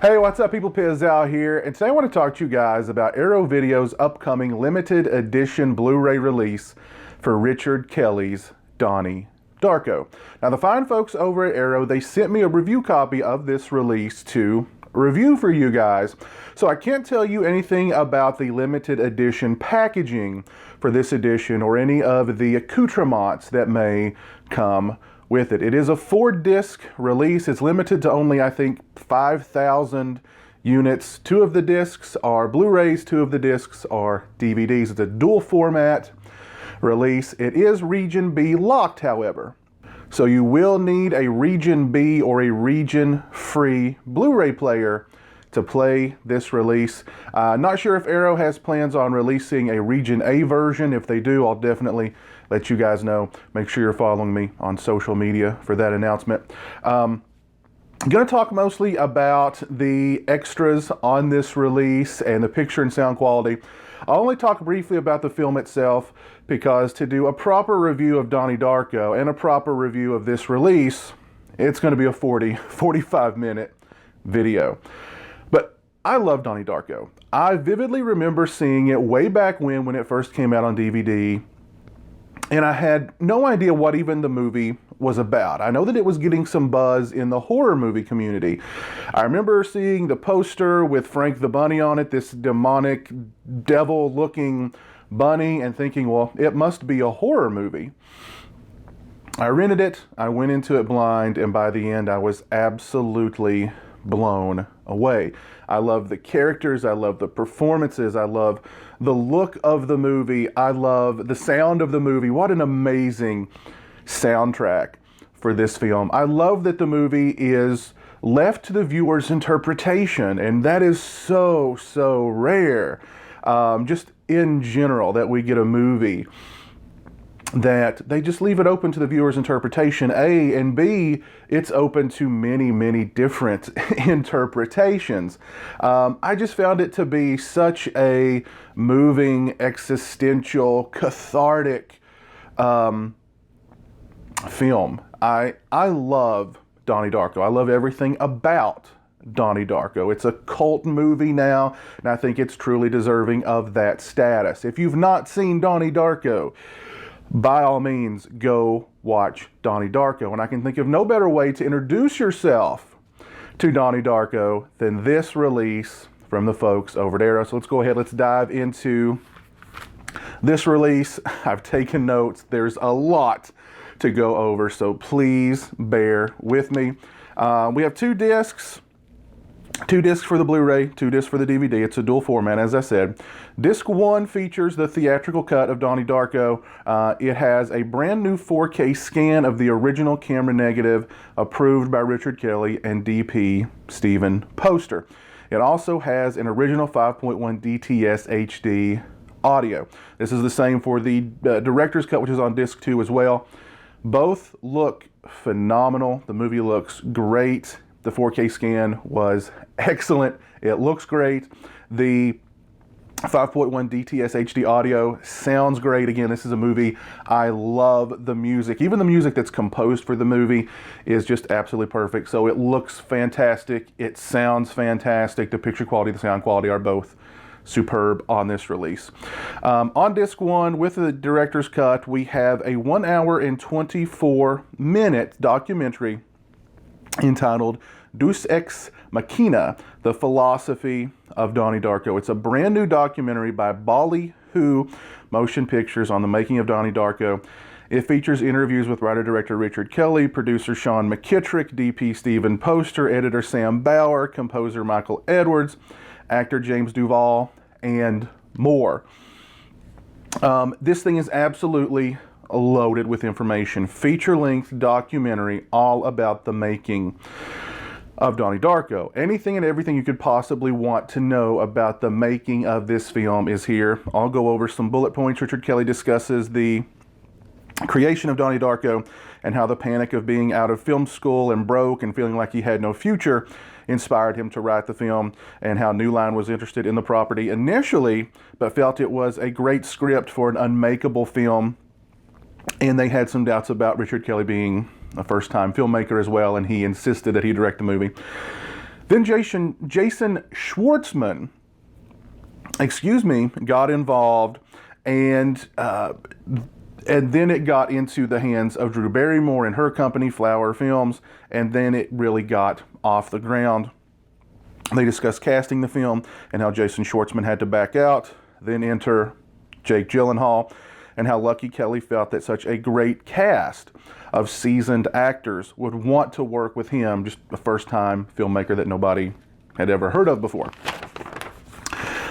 Hey, what's up, people? Piz out here, and today I want to talk to you guys about Arrow Video's upcoming limited edition Blu-ray release for Richard Kelly's Donnie Darko. Now, the fine folks over at Arrow, they sent me a review copy of this release to review for you guys. So I can't tell you anything about the limited edition packaging for this edition or any of the accoutrements that may come with it. It is a 4-disc release. It's limited to only, I think, 5,000 units. 2 of the discs are Blu-rays, 2 of the discs are DVDs. It's a dual format release. It is Region B locked, however. So you will need a Region B or a region-free Blu-ray player to play this release. Not sure if Arrow has plans on releasing a Region A version. If they do, I'll definitely let you guys know. Make sure you're following me on social media for that announcement. I'm going to talk mostly about the extras on this release and the picture and sound quality. I'll only talk briefly about the film itself because to do a proper review of Donnie Darko and a proper review of this release, it's going to be a 45 minute video. But I love Donnie Darko. I vividly remember seeing it way back when it first came out on DVD, and I had no idea what even the movie was about. I know that it was getting some buzz in the horror movie community. I remember seeing the poster with Frank the Bunny on it, this demonic, devil-looking bunny, and thinking, well, it must be a horror movie. I rented it, I went into it blind, and by the end I was absolutely blown away. I love the characters, I love the performances, I love the look of the movie, I love the sound of the movie. What an amazing soundtrack for this film. I love that the movie is left to the viewer's interpretation, and that is so rare. Just in general, that we get a movie that they just leave it open to the viewer's interpretation, A, and B, it's open to many different interpretations. I just found it to be such a moving, existential, cathartic film. I love Donnie Darko. I love everything about Donnie Darko. It's a cult movie now, and I think it's truly deserving of that status. If you've not seen Donnie Darko, by all means, go watch Donnie Darko. And I can think of no better way to introduce yourself to Donnie Darko than this release from the folks over at Arrow. So let's go ahead, let's dive into this release. I've taken notes. There's a lot to go over, so please bear with me. We have 2 discs. 2 discs for the Blu-ray, 2 discs for the DVD. It's a dual format, as I said. Disc 1 features the theatrical cut of Donnie Darko. It has a brand new 4K scan of the original camera negative approved by Richard Kelly and DP Stephen Poster. It also has an original 5.1 DTS HD audio. This is the same for the director's cut, which is on disc 2 as well. Both look phenomenal. The movie looks great. The 4K scan was excellent. It looks great. The 5.1 DTS HD audio sounds great. Again, this is a movie. I love the music. Even the music that's composed for the movie is just absolutely perfect. So it looks fantastic. It sounds fantastic. The picture quality, the sound quality are both superb on this release. On disc 1 with the director's cut, we have a 1 hour and 24 minute documentary entitled Deus Ex Machina, The Philosophy of Donnie Darko. It's a brand new documentary by Ballyhoo Motion Pictures on the making of Donnie Darko. It features interviews with writer-director Richard Kelly, producer Sean McKittrick, DP Stephen Poster, editor Sam Bauer, composer Michael Edwards, actor James Duval, and more. This thing is absolutely loaded with information. Feature-length documentary all about the making of Donnie Darko. Anything and everything you could possibly want to know about the making of this film is here. I'll go over some bullet points. Richard Kelly discusses the creation of Donnie Darko and how the panic of being out of film school and broke and feeling like he had no future inspired him to write the film, and how New Line was interested in the property initially, but felt it was a great script for an unmakeable film. And they had some doubts about Richard Kelly being a first-time filmmaker as well, and he insisted that he direct the movie. Then Jason Schwartzman, got involved, and then it got into the hands of Drew Barrymore and her company, Flower Films, and then it really got off the ground. They discussed casting the film and how Jason Schwartzman had to back out. Then enter Jake Gyllenhaal, and how lucky Kelly felt that such a great cast of seasoned actors would want to work with him, just a first-time filmmaker that nobody had ever heard of before.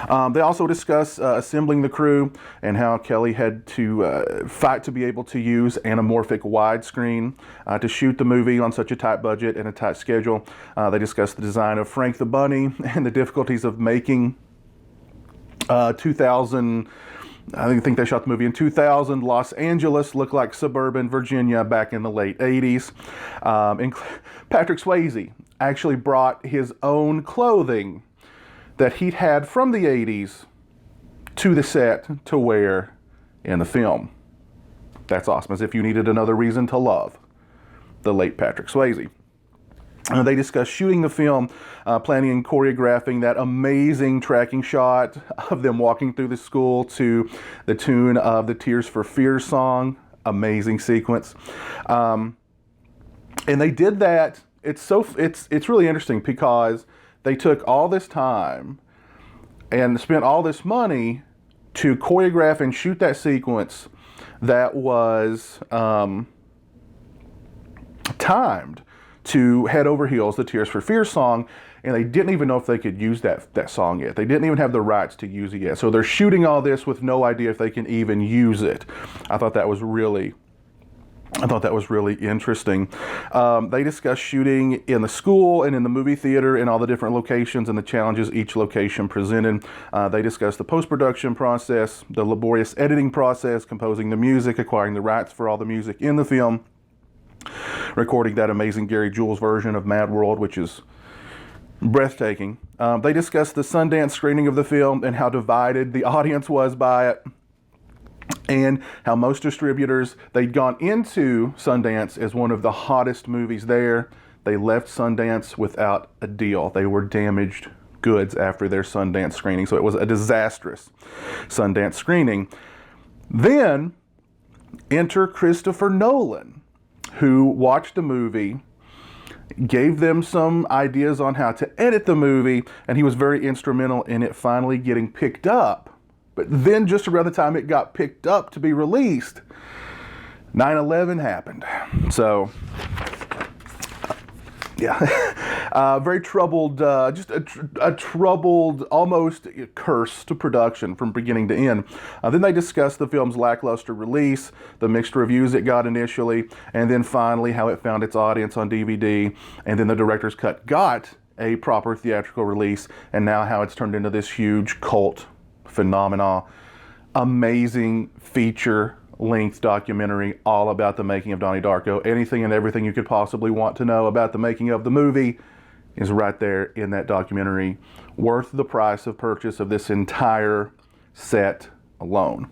They also discuss assembling the crew and how Kelly had to fight to be able to use anamorphic widescreen to shoot the movie on such a tight budget and a tight schedule. They discuss the design of Frank the Bunny and the difficulties of making 2000. I think they shot the movie in 2000. Los Angeles looked like suburban Virginia back in the late 80s. And Patrick Swayze actually brought his own clothing that he'd had from the 80s to the set to wear in the film. That's awesome, as if you needed another reason to love the late Patrick Swayze. They discussed shooting the film, planning and choreographing that amazing tracking shot of them walking through the school to the tune of the Tears for Fears song. Amazing sequence. And they did that. It's really interesting because they took all this time and spent all this money to choreograph and shoot that sequence that was timed to Head Over Heels, the Tears for Fears song, and they didn't even know if they could use that song yet. They didn't even have the rights to use it yet. So they're shooting all this with no idea if they can even use it. I thought that was really interesting. They discussed shooting in the school and in the movie theater and all the different locations and the challenges each location presented. They discussed the post-production process, the laborious editing process, composing the music, acquiring the rights for all the music in the film, recording that amazing Gary Jules version of Mad World, which is breathtaking. They discussed the Sundance screening of the film and how divided the audience was by it, and how most distributors, they'd gone into Sundance as one of the hottest movies there. They left Sundance without a deal. They were damaged goods after their Sundance screening. So it was a disastrous Sundance screening. Then enter Christopher Nolan, who watched the movie, gave them some ideas on how to edit the movie, and he was very instrumental in it finally getting picked up. But then just around the time it got picked up to be released, 9/11 happened. So, yeah, very troubled, just a troubled, almost cursed production from beginning to end. Then they discussed the film's lackluster release, the mixed reviews it got initially, and then finally how it found its audience on DVD, and then the director's cut got a proper theatrical release, and now how it's turned into this huge cult phenomena. Amazing feature-length documentary all about the making of Donnie Darko. Anything and everything you could possibly want to know about the making of the movie is right there in that documentary. Worth the price of purchase of this entire set alone.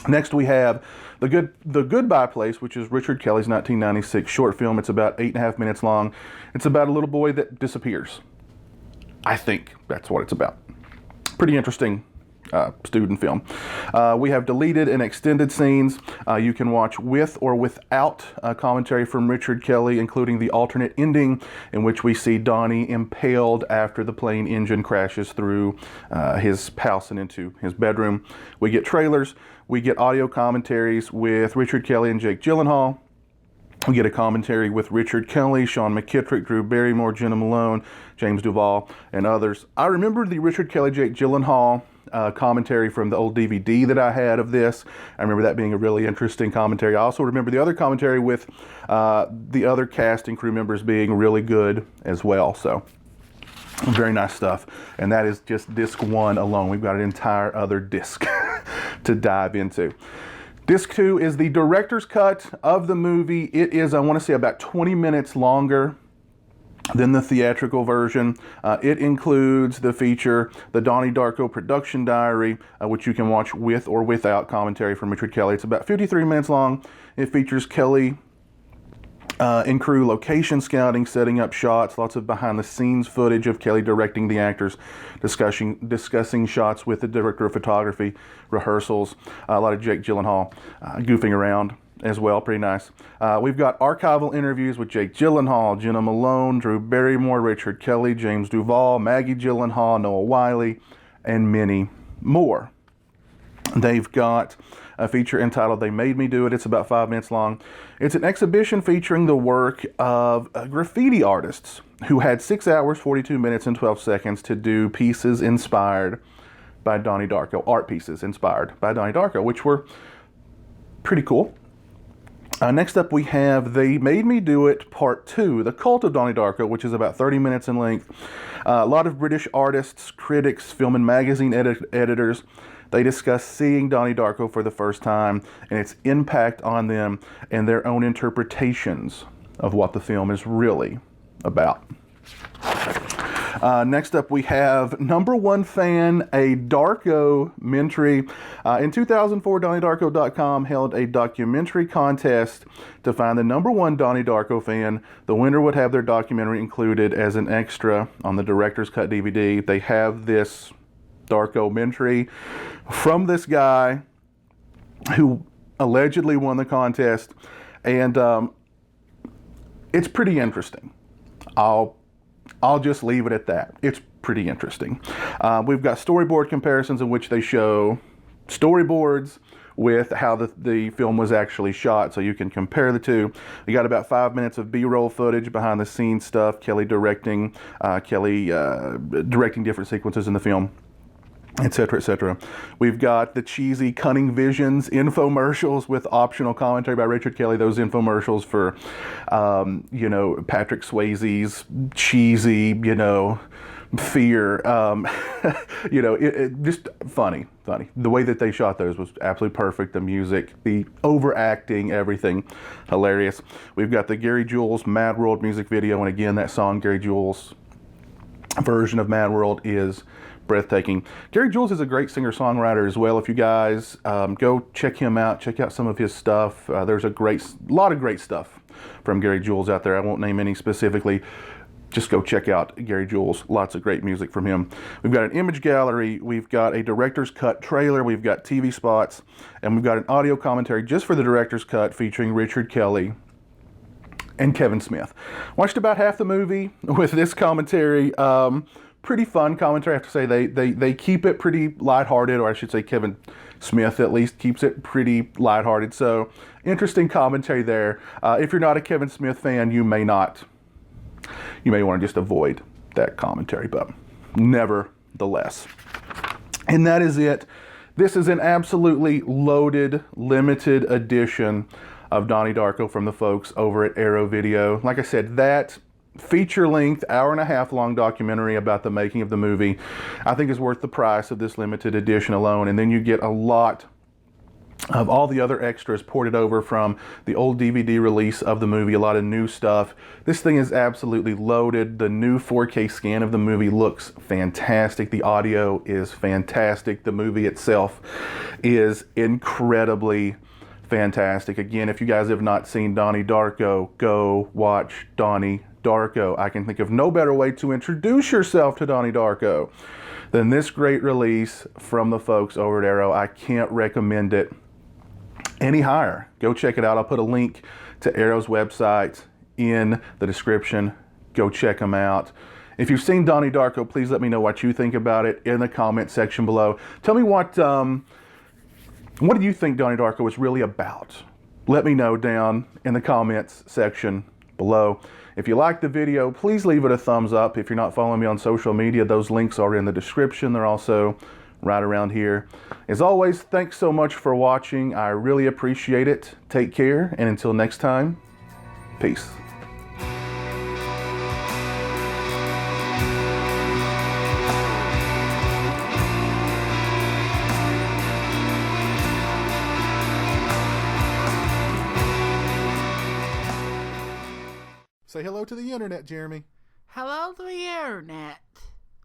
Next we have The Goodbye Place, which is Richard Kelly's 1996 short film. It's about 8.5 minutes long. It's about a little boy that disappears. I think that's what it's about. Pretty interesting student film. We have deleted and extended scenes. You can watch with or without commentary from Richard Kelly, including the alternate ending in which we see Donnie impaled after the plane engine crashes through his house and into his bedroom. We get trailers. We get audio commentaries with Richard Kelly and Jake Gyllenhaal. We get a commentary with Richard Kelly, Sean McKittrick, Drew Barrymore, Jenna Malone, James Duvall, and others. I remember the Richard Kelly, Jake Gyllenhaal commentary from the old DVD that I had of this. I remember that being a really interesting commentary. I also remember the other commentary with the other cast and crew members being really good as well. So very nice stuff. And that is just disc 1 alone. We've got an entire other disc to dive into. Disc 2 is the director's cut of the movie. It is, I want to say, about 20 minutes longer than the theatrical version. It includes the feature, the Donnie Darko production diary, which you can watch with or without commentary from Richard Kelly. It's about 53 minutes long. It features Kelly In crew location scouting, setting up shots, lots of behind-the-scenes footage of Kelly directing the actors, discussing shots with the director of photography, rehearsals, a lot of Jake Gyllenhaal goofing around as well, pretty nice. We've got archival interviews with Jake Gyllenhaal, Jenna Malone, Drew Barrymore, Richard Kelly, James Duvall, Maggie Gyllenhaal, Noah Wiley, and many more. They've got a feature entitled They Made Me Do It. It's about 5 minutes long. It's an exhibition featuring the work of graffiti artists who had 6 hours, 42 minutes, and 12 seconds to do pieces inspired by Donnie Darko, art pieces inspired by Donnie Darko, which were pretty cool. Next up, we have They Made Me Do It Part 2, The Cult of Donnie Darko, which is about 30 minutes in length. A lot of British artists, critics, film and magazine editors, they discuss seeing Donnie Darko for the first time and its impact on them and their own interpretations of what the film is really about. Next up, we have Number One Fan, a Darko-mentary. In 2004, DonnieDarko.com held a documentary contest to find the number one Donnie Darko fan. The winner would have their documentary included as an extra on the director's cut DVD. They have this Darko-mentary from this guy who allegedly won the contest, and it's pretty interesting. I'll just leave it at that. It's pretty interesting. We've got storyboard comparisons in which they show storyboards with how the film was actually shot, so you can compare the two. We got about 5 minutes of B-roll footage, behind the scenes stuff, Kelly directing different sequences in the film, etc., etc. We've got the cheesy Cunning Visions infomercials with optional commentary by Richard Kelly. Those infomercials for, Patrick Swayze's cheesy, fear. Just funny. The way that they shot those was absolutely perfect. The music, the overacting, everything, hilarious. We've got the Gary Jules Mad World music video, and again, that song, Gary Jules' version of Mad World, is breathtaking. Gary Jules is a great singer-songwriter as well. If you guys go check him out, check out some of his stuff. There's a lot of great stuff from Gary Jules out there. I won't name any specifically. Just go check out Gary Jules. Lots of great music from him. We've got an image gallery. We've got a director's cut trailer. We've got TV spots. And we've got an audio commentary just for the director's cut featuring Richard Kelly and Kevin Smith. Watched about half the movie with this commentary. Pretty fun commentary. I have to say they keep it pretty lighthearted, or I should say Kevin Smith at least keeps it pretty lighthearted. So interesting commentary there. If you're not a Kevin Smith fan, you may want to just avoid that commentary, but nevertheless. And that is it. This is an absolutely loaded, limited edition of Donnie Darko from the folks over at Arrow Video. Like I said, that feature-length, hour-and-a-half long documentary about the making of the movie, I think is worth the price of this limited edition alone. And then you get a lot of all the other extras ported over from the old DVD release of the movie, a lot of new stuff. This thing is absolutely loaded. The new 4K scan of the movie looks fantastic. The audio is fantastic. The movie itself is incredibly fantastic. Again, if you guys have not seen Donnie Darko, go watch Donnie Darko. I can think of no better way to introduce yourself to Donnie Darko than this great release from the folks over at Arrow. I can't recommend it any higher. Go check it out. I'll put a link to Arrow's website in the description. Go check them out. If you've seen Donnie Darko, please let me know what you think about it in the comment section below. Tell me what do you think Donnie Darko is really about? Let me know down in the comments section below. If you liked the video, please leave it a thumbs up. If you're not following me on social media, those links are in the description. They're also right around here. As always, thanks so much for watching. I really appreciate it. Take care, and until next time, peace. Say hello to the internet, Jeremy. Hello to the internet.